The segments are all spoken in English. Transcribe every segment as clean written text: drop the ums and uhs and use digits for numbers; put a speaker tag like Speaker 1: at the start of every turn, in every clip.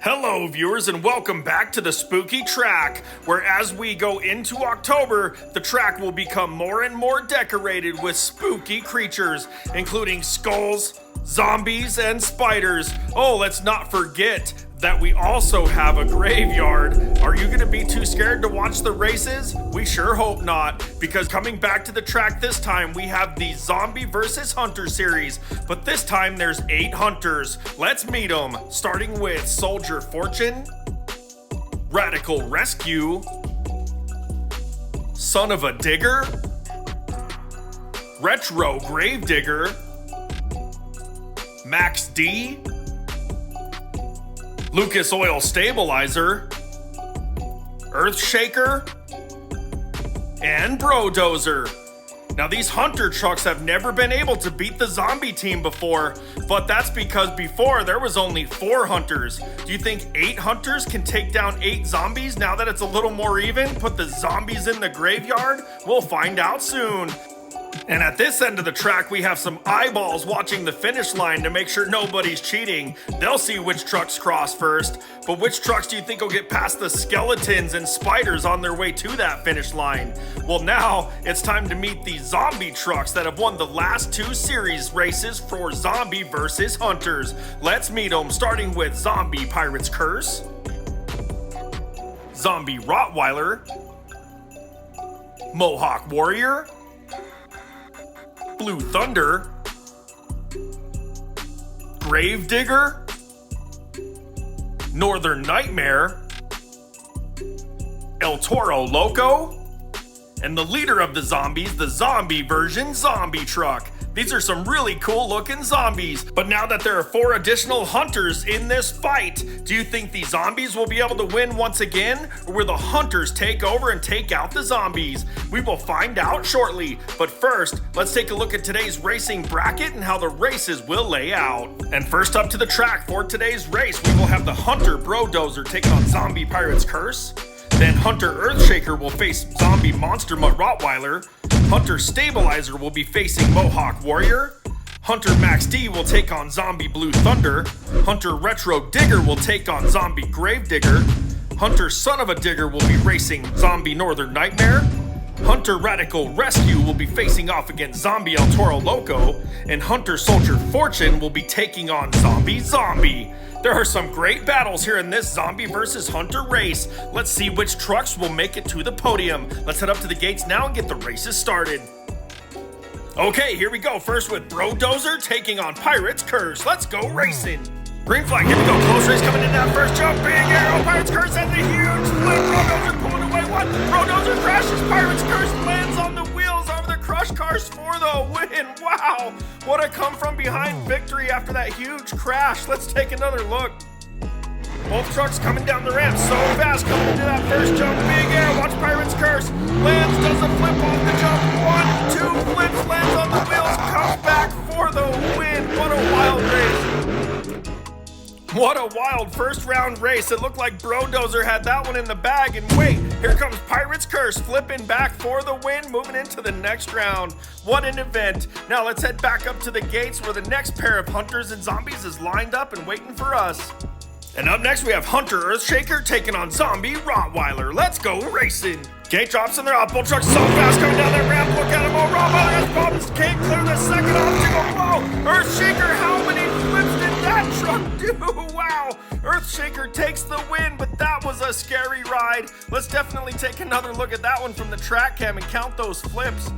Speaker 1: Hello viewers and welcome back to the spooky track, where as we go into October, the track will become more and more decorated with spooky creatures, including skulls, zombies, and spiders. Oh, let's not forget that we also have a graveyard. Are you gonna be too scared to watch the races? We sure hope not, because coming back to the track this time, we have the Zombie versus Hunter series, but this time there's 8 hunters. Let's meet them, starting with Soldier Fortune, Radical Rescue, Son of a Digger, Retro Gravedigger, Max D, Lucas Oil Stabilizer, Earthshaker, and Brodozer. Now these hunter trucks have never been able to beat the zombie team before, but that's because before there was only 4 hunters. Do you think 8 hunters can take down 8 zombies now that it's a little more even? Put the zombies in the graveyard? We'll find out soon. And at this end of the track, we have some eyeballs watching the finish line to make sure nobody's cheating. They'll see which trucks cross first, but which trucks do you think will get past the skeletons and spiders on their way to that finish line? Well, now it's time to meet the zombie trucks that have won the last 2 series races for Zombie versus Hunters. Let's meet them, starting with Zombie Pirate's Curse, Zombie Rottweiler, Mohawk Warrior, Blue Thunder, Gravedigger, Northern Nightmare, El Toro Loco, and the leader of the zombies, the zombie version zombie truck. These are some really cool looking zombies, but now that there are 4 additional hunters in this fight, do you think the zombies will be able to win once again, or will the hunters take over and take out the zombies? We will find out shortly, but first, let's take a look at today's racing bracket and how the races will lay out. And first up to the track for today's race, we will have the Hunter Brodozer taking on Zombie Pirate's Curse. Then Hunter Earthshaker will face Zombie Monster Mutt Rottweiler. Hunter Stabilizer will be facing Mohawk Warrior. Hunter Max D will take on Zombie Blue Thunder. Hunter Retro Digger will take on Zombie Gravedigger. Hunter Son of a Digger will be racing Zombie Northern Nightmare. Hunter Radical Rescue will be facing off against Zombie El Toro Loco. And Hunter Soldier Fortune will be taking on Zombie. There are some great battles here in this Zombie versus Hunter race. Let's see which trucks will make it to the podium. Let's head up to the gates now and get the races started. Okay, here we go. First with Brodozer taking on Pirate's Curse. Let's go racing. Green flag, here we go. Close race coming in that first jump. Big arrow. Pirate's Curse has a huge flip. Brodozer pulling away one. Brodozer crashes. Pirate's Curse lands on the wheels over the crush cars for the win. Wow, what a come from behind victory after that huge crash. Let's take another look. Both trucks coming down the ramp so fast, coming into that first jump. Big air, watch Pirate's Curse. Lands, does a flip off the jump. 1, 2 flips, lands on the wheels, comes back for the win. What a wild race. What a wild first round race. It looked like Brodozer had that one in the bag. And wait, here comes Pirate's Curse flipping back for the win, moving into the next round. What an event. Now let's head back up to the gates where the next pair of hunters and zombies is lined up and waiting for us. And up next we have Hunter Earthshaker taking on Zombie Rottweiler. Let's go racing. Gate drops and they're up. Both trucks so fast coming down that ramp. Look at him. Oh, Rottweiler has problems. Can't clear the second obstacle. Whoa, Earthshaker, how many flips did that truck do? Wow, Earthshaker takes the win, but that was a scary ride. Let's definitely take another look at that one from the track cam and count those flips.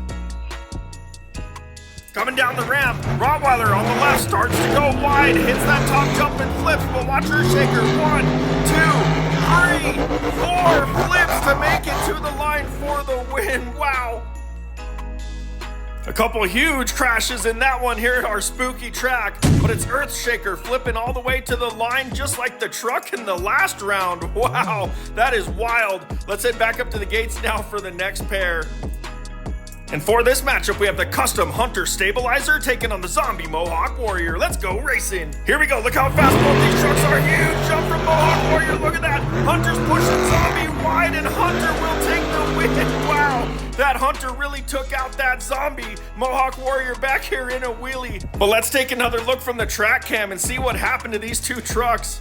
Speaker 1: Coming down the ramp, Rottweiler on the left starts to go wide, hits that top jump and flips, but watch Earthshaker. 1, 2, 3, 4 flips to make it to the line for the win. Wow. A couple huge crashes in that one here at our spooky track, but it's Earthshaker flipping all the way to the line just like the truck in the last round. Wow, that is wild. Let's head back up to the gates now for the next pair. And for this matchup, we have the custom Hunter Stabilizer taking on the Zombie Mohawk Warrior. Let's go racing. Here we go. Look how fast both these trucks are. Huge jump from Mohawk Warrior. Look at that. Hunter's pushing Zombie wide, and Hunter will take the win. Wow. That Hunter really took out that Zombie. Mohawk Warrior back here in a wheelie. But let's take another look from the track cam and see what happened to these 2 trucks.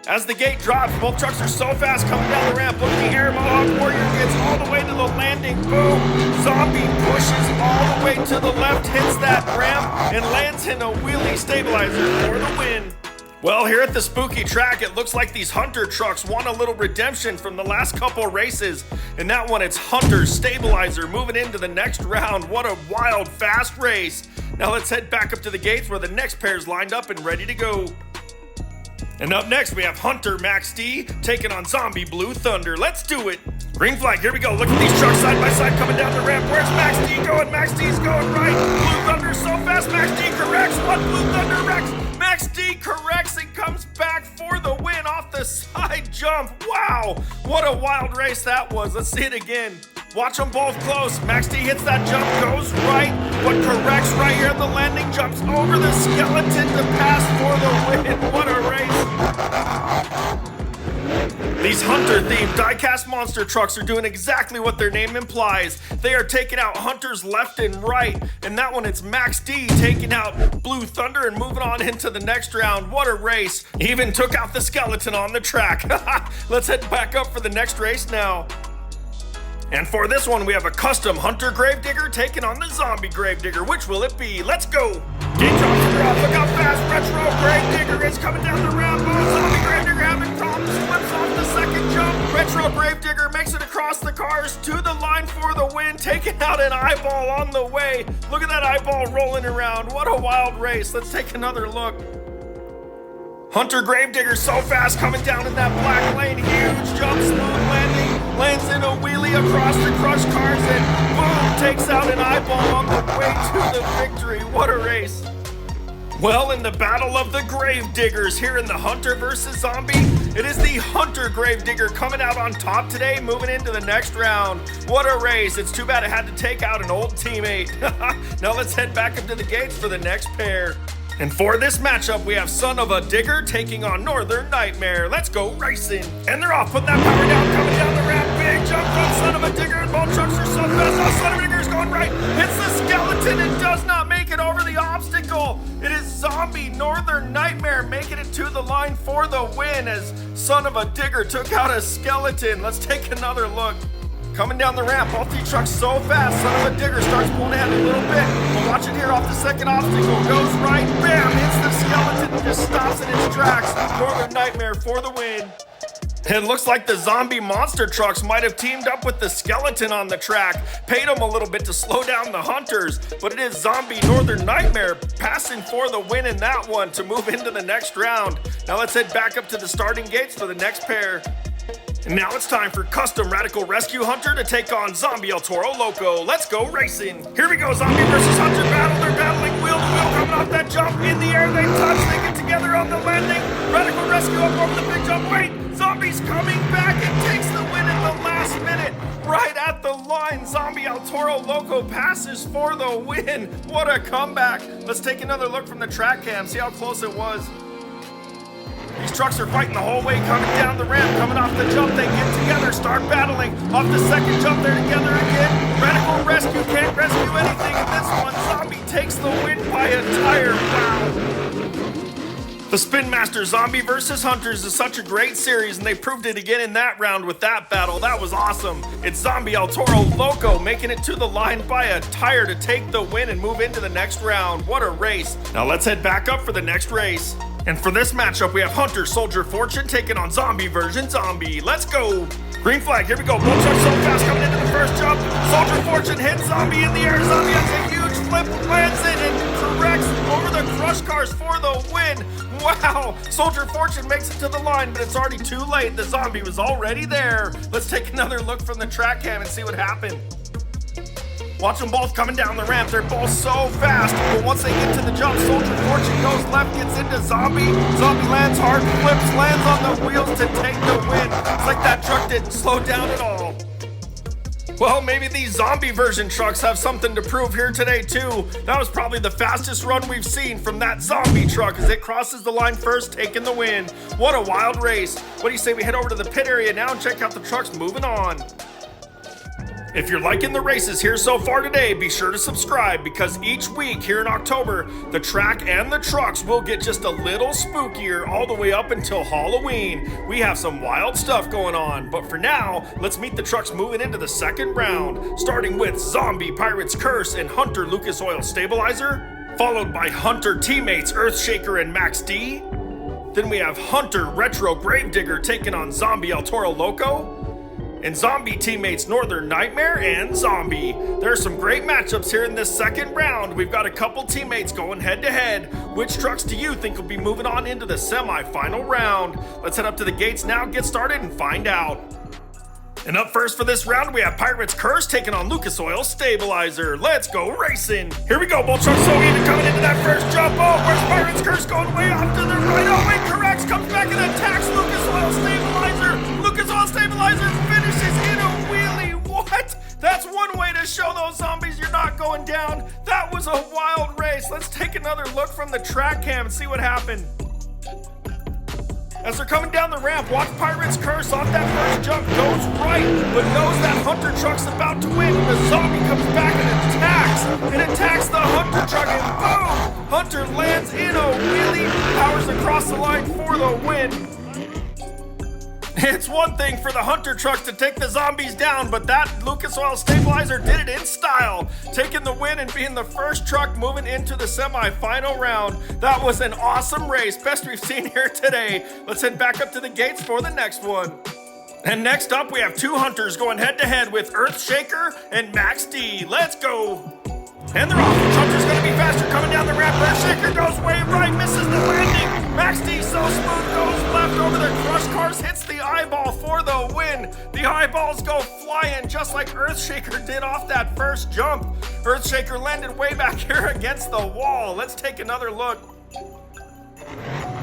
Speaker 1: As the gate drops, both trucks are so fast coming down the ramp. Look at the air Mohawk Warrior gets all the way to the landing. Boom! Zombie pushes all the way to the left, hits that ramp, and lands in a wheelie stabilizer for the win. Well, here at the spooky track, it looks like these Hunter trucks want a little redemption from the last couple races. And that one, it's Hunter Stabilizer moving into the next round. What a wild, fast race. Now let's head back up to the gates where the next pair's lined up and ready to go. And up next, we have Hunter Max D taking on Zombie Blue Thunder. Let's do it. Green flag, here we go. Look at these trucks side by side coming down the ramp. Where's Max D going? Max D's going right. Blue Thunder so fast. Max D corrects. One Blue Thunder wrecks. Max D corrects and comes back for the win off the side jump. Wow, what a wild race that was. Let's see it again. Watch them both close. Max D hits that jump, goes right, but corrects right here at the landing, jumps over the skeleton to pass for the win. What a race. These Hunter-themed Diecast monster trucks are doing exactly what their name implies. They are taking out Hunters left and right, and that one, it's Max D taking out Blue Thunder and moving on into the next round. What a race. He even took out the skeleton on the track. Let's head back up for the next race now. And for this one, we have a custom Hunter Gravedigger taking on the Zombie Gravedigger. Which will it be? Let's go! Gate drops are off. Look how fast Retro Gravedigger is coming down the ramp. Oh, Zombie Gravedigger having problems. Flips off the second jump. Retro Gravedigger makes it across the cars to the line for the win, taking out an eyeball on the way. Look at that eyeball rolling around. What a wild race. Let's take another look. Hunter Gravedigger so fast coming down in that black lane. Huge jump, smooth landing, lands in a wheelie across the crushed cars and boom, takes out an eyeball on the way to the victory. What a race. Well, in the battle of the Gravediggers here in the Hunter versus Zombie, it is the Hunter Gravedigger coming out on top today, moving into the next round. What a race. It's too bad it had to take out an old teammate. Now let's head back up to the gates for the next pair. And for this matchup, we have Son of a Digger taking on Northern Nightmare. Let's go racing. And they're off, putting that power down, coming down the ramp. Big jump from Son of a Digger, and both trucks are so fast. Oh, Son of a Digger's going right. Hits the skeleton and does not make it over the obstacle. It is Zombie Northern Nightmare making it to the line for the win as Son of a Digger took out a skeleton. Let's take another look. Coming down the ramp, all three trucks so fast. Son of a Digger starts pulling ahead a little bit. We'll watch it here off the second obstacle. Goes right, bam, hits the skeleton and just stops in its tracks. Northern Nightmare for the win. It looks like the zombie monster trucks might have teamed up with the skeleton on the track, paid them a little bit to slow down the Hunters, but it is Zombie Northern Nightmare passing for the win in that one to move into the next round. Now let's head back up to the starting gates for the next pair. And now it's time for Custom Radical Rescue Hunter to take on Zombie El Toro Loco. Let's go racing. Here we go, Zombie versus Hunter battle. They're battling wheel to wheel, coming off that jump. In the air, they touch, they get together on the landing. Radical Rescue up over the big jump. Wait, Zombie's coming back and takes the win in the last minute. Right at the line, Zombie El Toro Loco passes for the win. What a comeback. Let's take another look from the track cam, see how close it was. These trucks are fighting the whole way coming down the ramp, coming off the jump, they get together, start battling. Off the second jump, they're together again. Radical Rescue can't rescue anything in this one. Zombie takes the win by a tire. Wow. The Spin Master Zombie versus Hunters is such a great series, and they proved it again in that round with that battle. That was awesome. It's Zombie El Toro Loco making it to the line by a tire to take the win and move into the next round. What a race. Now let's head back up for the next race. And for this matchup, we have Hunter Soldier Fortune taking on Zombie version Zombie. Let's go. Green flag, here we go. Both trucks so fast coming into the first jump. Soldier Fortune hits Zombie in the air. Zombie has a huge flip, lands in and corrects over the crush cars for the win. Wow, Soldier Fortune makes it to the line, but it's already too late. The Zombie was already there. Let's take another look from the track cam and see what happened. Watch them both coming down the ramp. They're both so fast. But once they get to the jump, Soldier Fortune goes left, gets into Zombie. Zombie lands hard, flips, lands on the wheels to take the win. It's like that truck didn't slow down at all. Well, maybe these zombie version trucks have something to prove here today too. That was probably the fastest run we've seen from that zombie truck as it crosses the line first, taking the win. What a wild race. What do you say we head over to the pit area now and check out the trucks moving on? If you're liking the races here so far today, be sure to subscribe because each week here in October, the track and the trucks will get just a little spookier all the way up until Halloween. We have some wild stuff going on, but for now, let's meet the trucks moving into the second round, starting with Zombie Pirate's Curse and Hunter Lucas Oil Stabilizer, followed by Hunter teammates Earthshaker and Max D. Then we have Hunter Retro Gravedigger taking on Zombie El Toro Loco, and Zombie teammates Northern Nightmare and Zombie. There are some great matchups here in this second round. We've got a couple teammates going head to head. Which trucks do you think will be moving on into the semi-final round? Let's head up to the gates now, get started, and find out. And up first for this round, we have Pirate's Curse taking on Lucas Oil Stabilizer. Let's go racing. Here we go, both trucks so even coming into that first jump. Oh, where's Pirate's Curse going way off to the right? Oh, incorrect, comes back and attacks Lucas Oil Stabilizer. Lucas Oil Stabilizer finishes in a wheelie. What? That's one way to show those zombies you're not going down. That was a wild race. Let's take another look from the track cam and see what happened. As they're coming down the ramp, watch Pirate's Curse off that first jump, goes right, but knows that Hunter truck's about to win. The zombie comes back and attacks the Hunter truck, and boom! Hunter lands in a wheelie, powers across the line for the win. It's one thing for the Hunter truck to take the zombies down, but that Lucas Oil Stabilizer did it in style, taking the win and being the first truck moving into the semi-final round. That was an awesome race, best we've seen here today. Let's head back up to the gates for the next one. And next up, we have two Hunters going head-to-head with Earthshaker and Max D. Let's go! And they're off. Hunter's gonna be faster coming down the ramp. Earthshaker goes way right, misses the landing. Max D so smooth, goes left over the crush cars, hits the eyeball for the win. The eyeballs go flying just like Earthshaker did off that first jump. Earthshaker landed way back here against the wall. Let's take another look.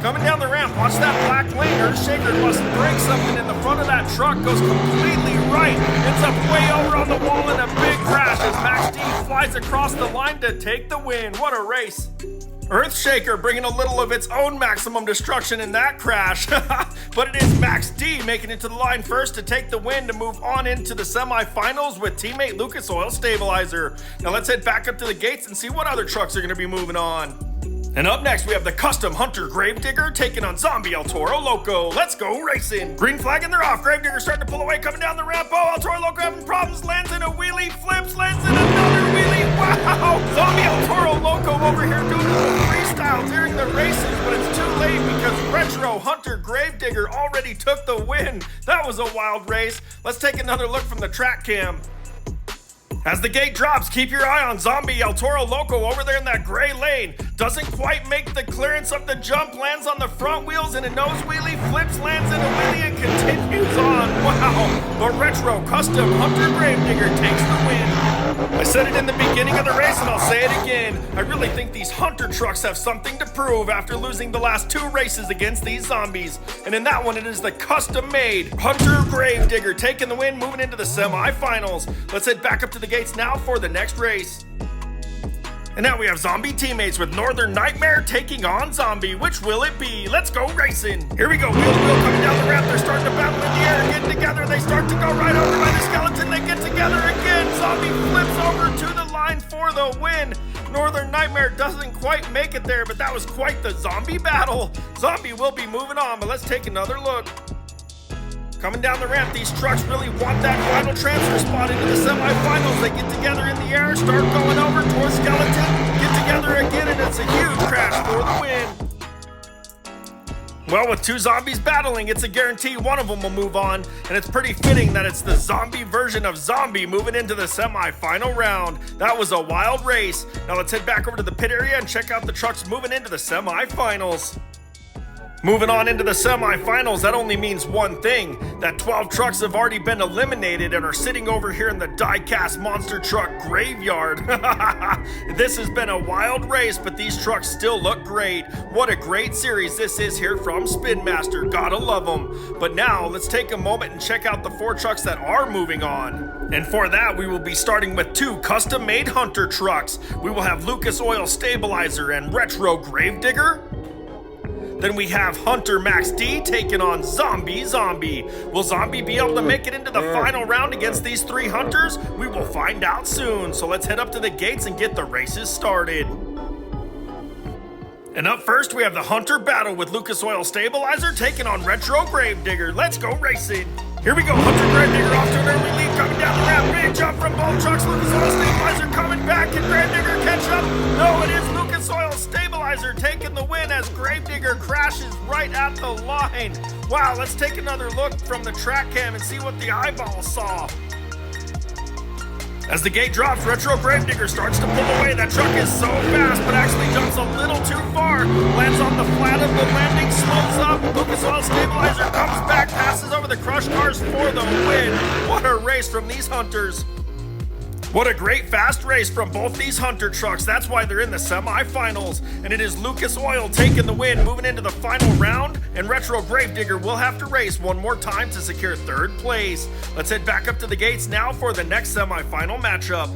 Speaker 1: Coming down the ramp, watch that black lane. Earthshaker must break something in the front of that truck, goes completely right, ends up way over on the wall in a big crash as Max D flies across the line to take the win. What a race. Earthshaker bringing a little of its own maximum destruction in that crash. But it is Max D making it to the line first to take the win to move on into the semifinals with teammate Lucas Oil Stabilizer. Now let's head back up to the gates and see what other trucks are going to be moving on. And up next, we have the custom Hunter Gravedigger taking on Zombie El Toro Loco. Let's go racing. Green flag and they're off. Gravedigger starting to pull away, coming down the ramp. Oh, El Toro Loco having problems. Lands in a wheelie, flips, lands in another wheelie. Wow! Zombie El Toro Loco over here doing a little freestyle during the races, but it's too late because Retro Hunter Gravedigger already took the win. That was a wild race. Let's take another look from the track cam. As the gate drops, keep your eye on Zombie El Toro Loco over there in that gray lane. Doesn't quite make the clearance of the jump, lands on the front wheels in a nose wheelie, flips, lands in a wheelie, and continues on. Wow! But Retro Custom Hunter Gravedigger takes the win. I said it in the beginning of the race and I'll say it again. I really think these Hunter trucks have something to prove after losing the last two races against these zombies. And in that one, it is the custom-made Hunter Gravedigger taking the win, moving into the semifinals. Let's head back up to the gates now for the next race. And now we have Zombie teammates with Northern Nightmare taking on Zombie. Which will it be? Let's go racing. Here we go, wheel to wheel coming down the ramp. They're starting to battle in the air, getting together. They start to go right over by the skeleton. They get together again. Zombie flips over to the line for the win. Northern Nightmare doesn't quite make it there, but that was quite the zombie battle. Zombie will be moving on, but let's take another look. Coming down the ramp, these trucks really want that final transfer spot into the semifinals. They get together in the air, start going over towards skeleton, get together again, and it's a huge crash for the win. Well, with two zombies battling, it's a guarantee one of them will move on, and it's pretty fitting that it's the zombie version of Zombie moving into the semi-final round. That was a wild race. Now let's head back over to the pit area and check out the trucks moving into the semi-finals. Moving on into the semifinals, that only means one thing, that 12 trucks have already been eliminated and are sitting over here in the Diecast monster truck graveyard. This has been a wild race, but these trucks still look great. What a great series this is here from Spin Master, gotta love them. But now, let's take a moment and check out the 4 trucks that are moving on. And for that, we will be starting with 2 custom-made Hunter trucks. We will have Lucas Oil Stabilizer and Retro Gravedigger. Then we have Hunter Max D taking on Zombie. Will Zombie be able to make it into the final round against these three hunters? We will find out soon. So let's head up to the gates and get the races started. And up first, we have the Hunter battle with Lucas Oil Stabilizer taking on Retro Gravedigger. Let's go racing. Here we go, Hunter Gravedigger off to an early lead, coming down the ramp. Big jump from both trucks. Lucas Oil Stabilizer coming back. Can Gravedigger catch up? No, it is Lucas Oil Stabilizer taking the win as Gravedigger crashes right at the line. Wow, let's take another look from the track cam and see what the eyeball saw. As the gate drops, Retro Gravedigger starts to pull away. That truck is so fast, but actually jumps a little too far. Lands on the flat of the landing, slows up. Lucas Oil Stabilizer comes back, passes over the crush cars for the win. What a race from these hunters. What a great fast race from both these Hunter trucks. That's why they're in the semifinals. And it is Lucas Oil taking the win, moving into the final round. And Retro Gravedigger will have to race one more time to secure third place. Let's head back up to the gates now for the next semifinal matchup.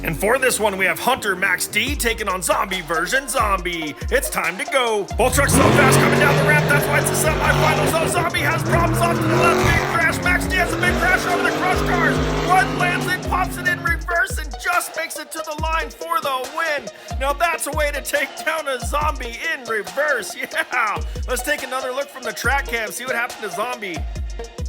Speaker 1: And for this one, we have Hunter Max D taking on Zombie version Zombie. It's time to go. Both trucks so fast coming down the ramp. That's why it's the semifinals. Oh, Zombie has problems off to the left. Big crash. Max D has a big crash over the crush cars. One lands it, pops it in reverse, and just makes it to the line for the win. Now that's a way to take down a Zombie in reverse. Yeah. Let's take another look from the track cam, see what happened to Zombie.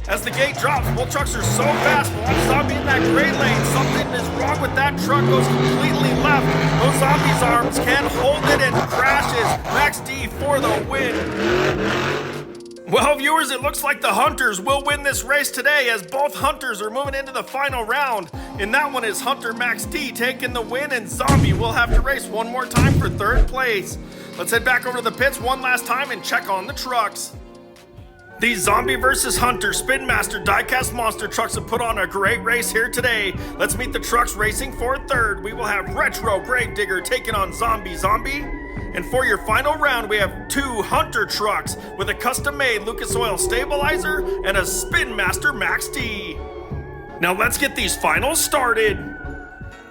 Speaker 1: As the gate drops, both trucks are so fast. Watch Zombie in that gray lane. Something is wrong with that truck. Goes completely left. Those Zombie's arms can't hold it and crashes. Max D for the win. Well, viewers, it looks like the Hunters will win this race today as both Hunters are moving into the final round. And that one is Hunter Max D taking the win, and Zombie will have to race one more time for third place. Let's head back over to the pits one last time and check on the trucks. These Zombie versus Hunter Spin Master Diecast Monster trucks have put on a great race here today. Let's meet the trucks racing for third. We will have Retro Gravedigger taking on Zombie. And for your final round, we have two Hunter trucks with a custom-made Lucas Oil Stabilizer and a Spin Master Max D. Now let's get these finals started.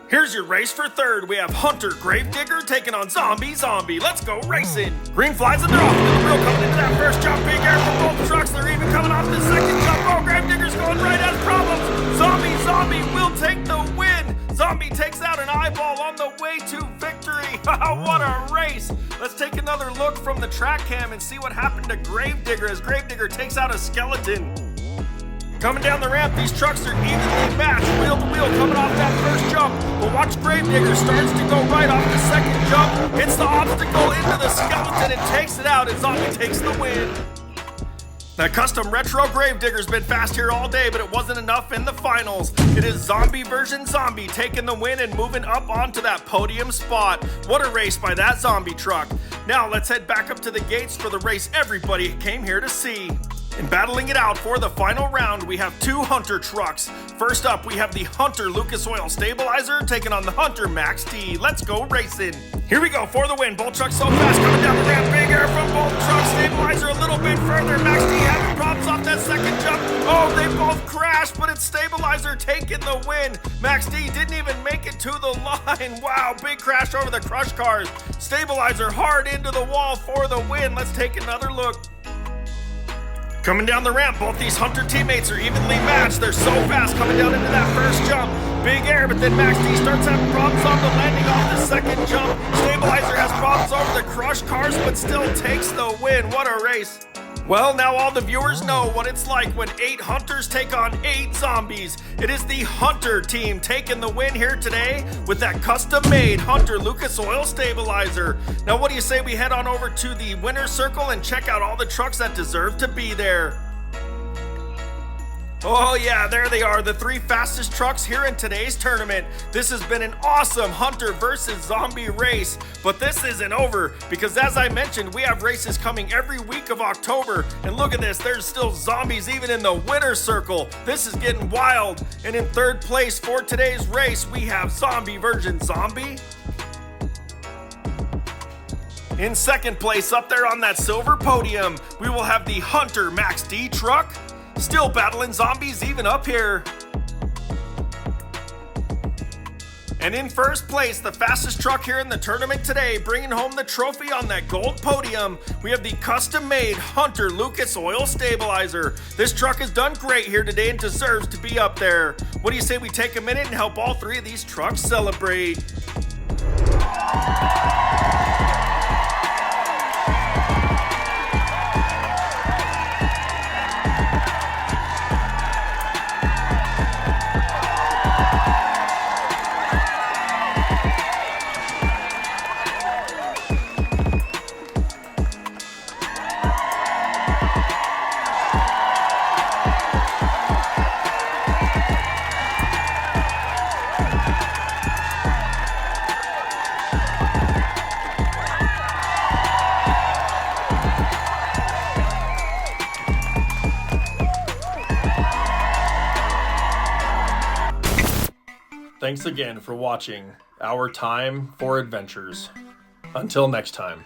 Speaker 1: Here's your race for third. We have Hunter Gravedigger taking on Zombie. Let's go racing. Green flies and they're off to the wheel coming into that first jump. Big air from both trucks. They're even coming off the second jump. Oh, Gravedigger's going right, has problems. Zombie will take the win. Zombie takes out an eyeball on the way to victory. What a race. Let's take another look from the track cam and see what happened to Gravedigger as Gravedigger takes out a skeleton. Coming down the ramp, these trucks are evenly matched, wheel to wheel, coming off that first jump. But watch Gravedigger starts to go right off the second jump, hits the obstacle into the skeleton and takes it out, and Zombie takes the win. That custom Retro Gravedigger's been fast here all day, but it wasn't enough in the finals. It is Zombie version Zombie taking the win and moving up onto that podium spot. What a race by that Zombie truck. Now let's head back up to the gates for the race everybody came here to see. And battling it out for the final round, we have two Hunter trucks. First up, we have the Hunter Lucas Oil Stabilizer taking on the Hunter Max D. Let's go racing. Here we go for the win. Both trucks so fast coming down the ramp. Big air from both trucks. Stabilizer a little bit further. Max D having problems off that second jump. Oh, they both crashed, but it's Stabilizer taking the win. Max D didn't even make it to the line. Wow, big crash over the crush cars. Stabilizer hard into the wall for the win. Let's take another look. Coming down the ramp, both these Hunter teammates are evenly matched. They're so fast coming down into that first jump. Big air, but then Max D starts having problems on the landing off the second jump. Stabilizer has problems over the crush cars, but still takes the win. What a race. Well, now all the viewers know what it's like when 8 Hunters take on 8 Zombies. It is the Hunter team taking the win here today with that custom-made Hunter Lucas Oil Stabilizer. Now, what do you say we head on over to the winner's circle and check out all the trucks that deserve to be there? Oh yeah, there they are, the 3 fastest trucks here in today's tournament. This has been an awesome Hunter versus Zombie race, but this isn't over because as I mentioned, we have races coming every week of October. And look at this, there's still Zombies even in the winner's circle. This is getting wild. And in third place for today's race, we have Zombie version Zombie. In second place up there on that silver podium, we will have the Hunter Max D truck. Still battling Zombies even up here. And in first place, the fastest truck here in the tournament today, bringing home the trophy on that gold podium, we have the custom-made Hunter Lucas Oil Stabilizer. This truck has done great here today and deserves to be up there. What do you say we take a minute and help all three of these trucks celebrate? Thanks again for watching Our Time for Adventures. Until next time.